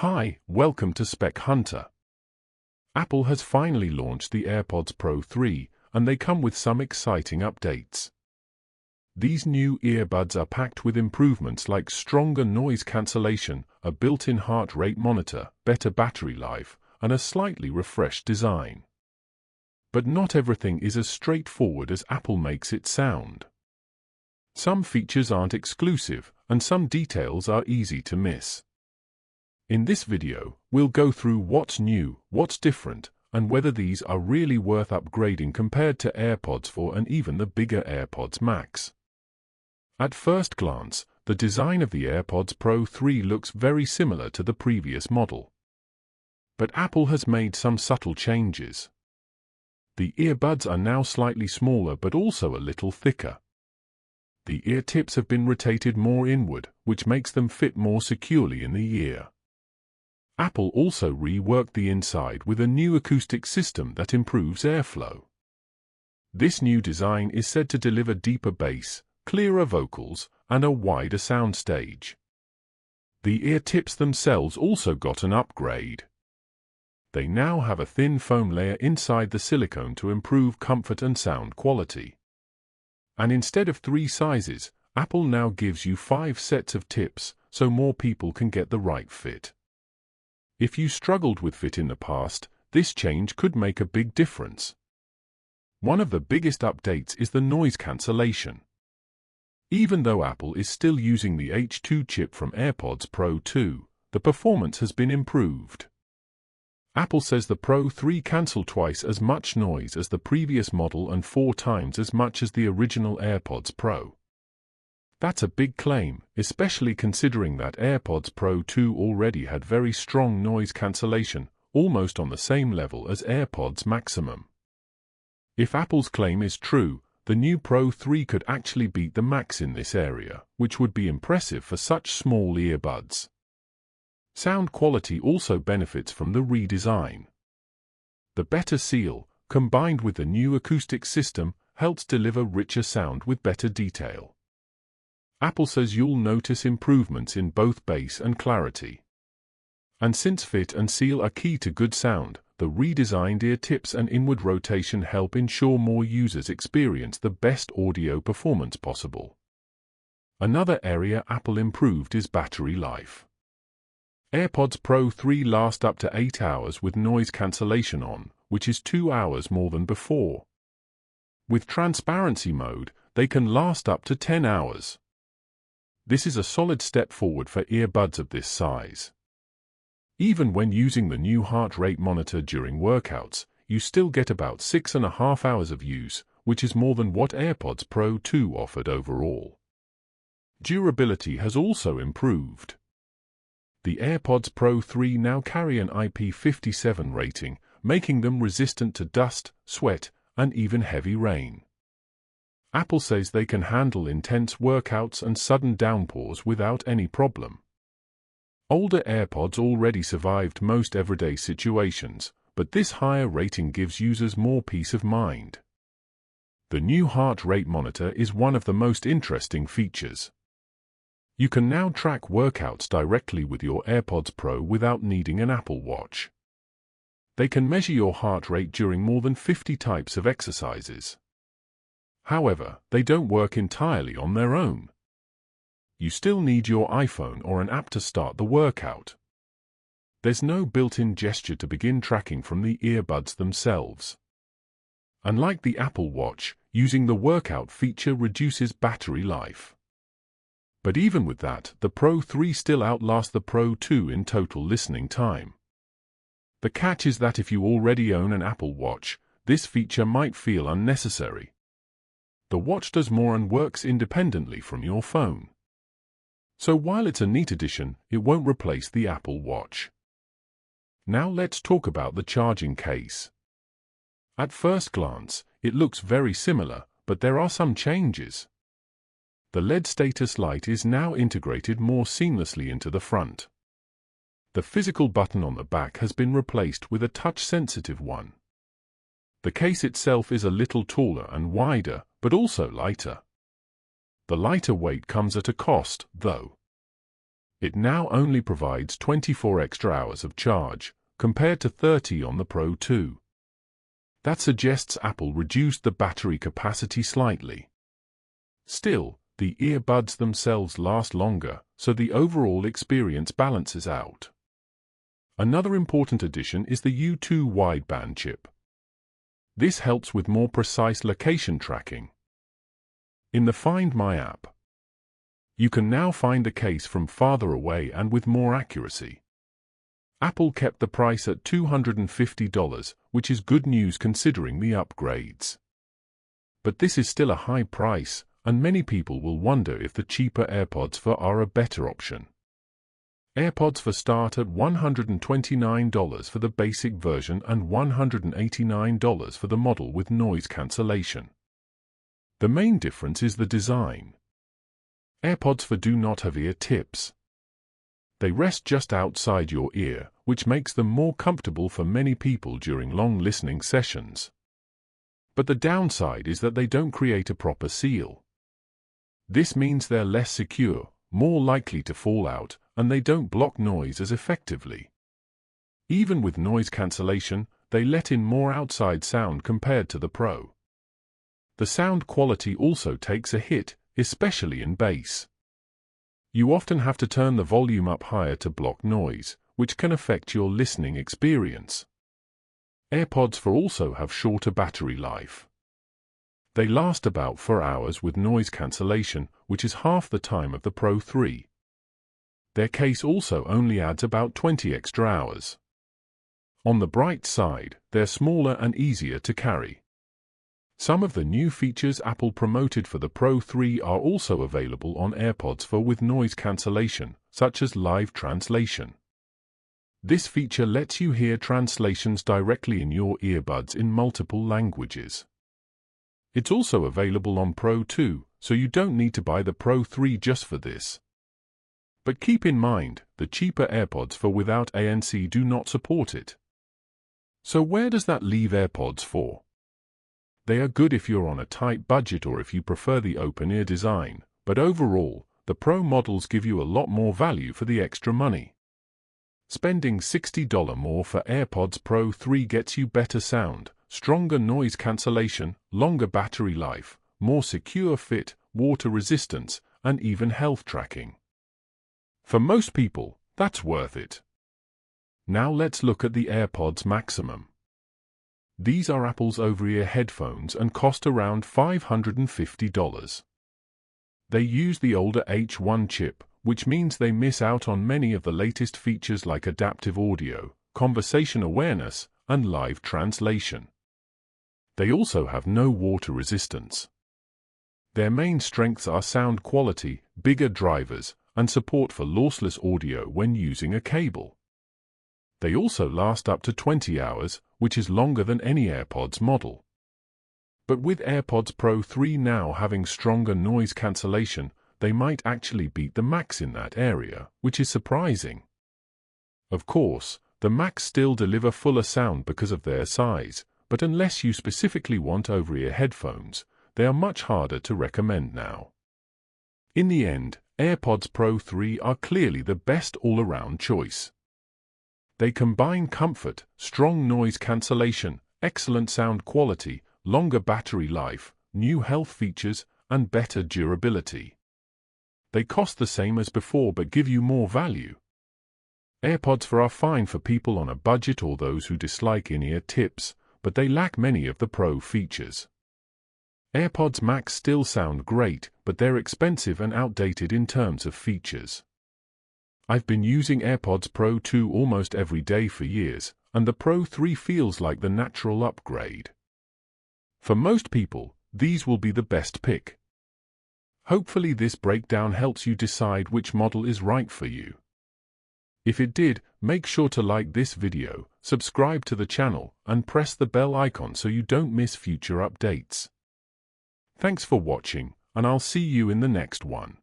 Hi, welcome to Spec Hunter. Apple has finally launched the AirPods Pro 3, and they come with some exciting updates. These new earbuds are packed with improvements like stronger noise cancellation, a built-in heart rate monitor, better battery life, and a slightly refreshed design. But not everything is as straightforward as Apple makes it sound. Some features aren't exclusive, and some details are easy to miss. In this video, we'll go through what's new, what's different, and whether these are really worth upgrading compared to AirPods 4 and even the bigger AirPods Max. At first glance, the design of the AirPods Pro 3 looks very similar to the previous model. But Apple has made some subtle changes. The earbuds are now slightly smaller but also a little thicker. The ear tips have been rotated more inward, which makes them fit more securely in the ear. Apple also reworked the inside with a new acoustic system that improves airflow. This new design is said to deliver deeper bass, clearer vocals, and a wider soundstage. The ear tips themselves also got an upgrade. They now have a thin foam layer inside the silicone to improve comfort and sound quality. And instead of 3 sizes, Apple now gives you 5 sets of tips, so more people can get the right fit. If you struggled with fit in the past, this change could make a big difference. One of the biggest updates is the noise cancellation. Even though Apple is still using the H2 chip from AirPods Pro 2, the performance has been improved. Apple says the Pro 3 cancels twice as much noise as the previous model and 4 times as much as the original AirPods Pro. That's a big claim, especially considering that AirPods Pro 2 already had very strong noise cancellation, almost on the same level as AirPods Maximum. If Apple's claim is true, the new Pro 3 could actually beat the Max in this area, which would be impressive for such small earbuds. Sound quality also benefits from the redesign. The better seal, combined with the new acoustic system, helps deliver richer sound with better detail. Apple says you'll notice improvements in both bass and clarity. And since fit and seal are key to good sound, the redesigned ear tips and inward rotation help ensure more users experience the best audio performance possible. Another area Apple improved is battery life. AirPods Pro 3 last up to 8 hours with noise cancellation on, which is 2 hours more than before. With transparency mode, they can last up to 10 hours. This is a solid step forward for earbuds of this size. Even when using the new heart rate monitor during workouts, you still get about 6.5 hours of use, which is more than what AirPods Pro 2 offered overall. Durability has also improved. The AirPods Pro 3 now carry an IP57 rating, making them resistant to dust, sweat, and even heavy rain. Apple says they can handle intense workouts and sudden downpours without any problem. Older AirPods already survived most everyday situations, but this higher rating gives users more peace of mind. The new heart rate monitor is one of the most interesting features. You can now track workouts directly with your AirPods Pro without needing an Apple Watch. They can measure your heart rate during more than 50 types of exercises. However, they don't work entirely on their own. You still need your iPhone or an app to start the workout. There's no built-in gesture to begin tracking from the earbuds themselves. Unlike the Apple Watch, using the workout feature reduces battery life. But even with that, the Pro 3 still outlasts the Pro 2 in total listening time. The catch is that if you already own an Apple Watch, this feature might feel unnecessary. The watch does more and works independently from your phone. So while it's a neat addition, it won't replace the Apple Watch. Now let's talk about the charging case. At first glance, it looks very similar, but there are some changes. The LED status light is now integrated more seamlessly into the front. The physical button on the back has been replaced with a touch-sensitive one. The case itself is a little taller and wider, but also lighter. The lighter weight comes at a cost, though. It now only provides 24 extra hours of charge, compared to 30 on the Pro 2. That suggests Apple reduced the battery capacity slightly. Still, the earbuds themselves last longer, so the overall experience balances out. Another important addition is the U2 wideband chip. This helps with more precise location tracking. In the Find My app, you can now find a case from farther away and with more accuracy. Apple kept the price at $250, which is good news considering the upgrades. But this is still a high price, and many people will wonder if the cheaper AirPods 4 are a better option. AirPods 4 start at $129 for the basic version and $189 for the model with noise cancellation. The main difference is the design. AirPods 4 do not have ear tips. They rest just outside your ear, which makes them more comfortable for many people during long listening sessions. But the downside is that they don't create a proper seal. This means they're less secure, more likely to fall out, and they don't block noise as effectively. Even with noise cancellation, they let in more outside sound compared to the Pro. The sound quality also takes a hit, especially in bass. You often have to turn the volume up higher to block noise, which can affect your listening experience. AirPods 4 also have shorter battery life. They last about 4 hours with noise cancellation, which is half the time of the Pro 3. Their case also only adds about 20 extra hours. On the bright side, they're smaller and easier to carry. Some of the new features Apple promoted for the Pro 3 are also available on AirPods 4 with noise cancellation, such as live translation. This feature lets you hear translations directly in your earbuds in multiple languages. It's also available on Pro 2, so you don't need to buy the Pro 3 just for this. But keep in mind, the cheaper AirPods 4 without ANC do not support it. So where does that leave AirPods 4? They are good if you're on a tight budget or if you prefer the open-ear design, but overall, the Pro models give you a lot more value for the extra money. Spending $60 more for AirPods Pro 3 gets you better sound, stronger noise cancellation, longer battery life, more secure fit, water resistance, and even health tracking. For most people, that's worth it. Now let's look at the AirPods Maximum. These are Apple's over-ear headphones and cost around $550. They use the older H1 chip, which means they miss out on many of the latest features like adaptive audio, conversation awareness, and live translation. They also have no water resistance. Their main strengths are sound quality, bigger drivers, and support for lossless audio when using a cable. They also last up to 20 hours, which is longer than any AirPods model. But with AirPods Pro 3 now having stronger noise cancellation, they might actually beat the Max in that area, which is surprising. Of course, the Max still deliver fuller sound because of their size, but unless you specifically want over-ear headphones, they are much harder to recommend now. In the end, AirPods Pro 3 are clearly the best all-around choice. They combine comfort, strong noise cancellation, excellent sound quality, longer battery life, new health features, and better durability. They cost the same as before but give you more value. AirPods 4 are fine for people on a budget or those who dislike in-ear tips, but they lack many of the Pro features. AirPods Max still sound great, but they're expensive and outdated in terms of features. I've been using AirPods Pro 2 almost every day for years, and the Pro 3 feels like the natural upgrade. For most people, these will be the best pick. Hopefully this breakdown helps you decide which model is right for you. If it did, make sure to like this video, subscribe to the channel, and press the bell icon so you don't miss future updates. Thanks for watching, and I'll see you in the next one.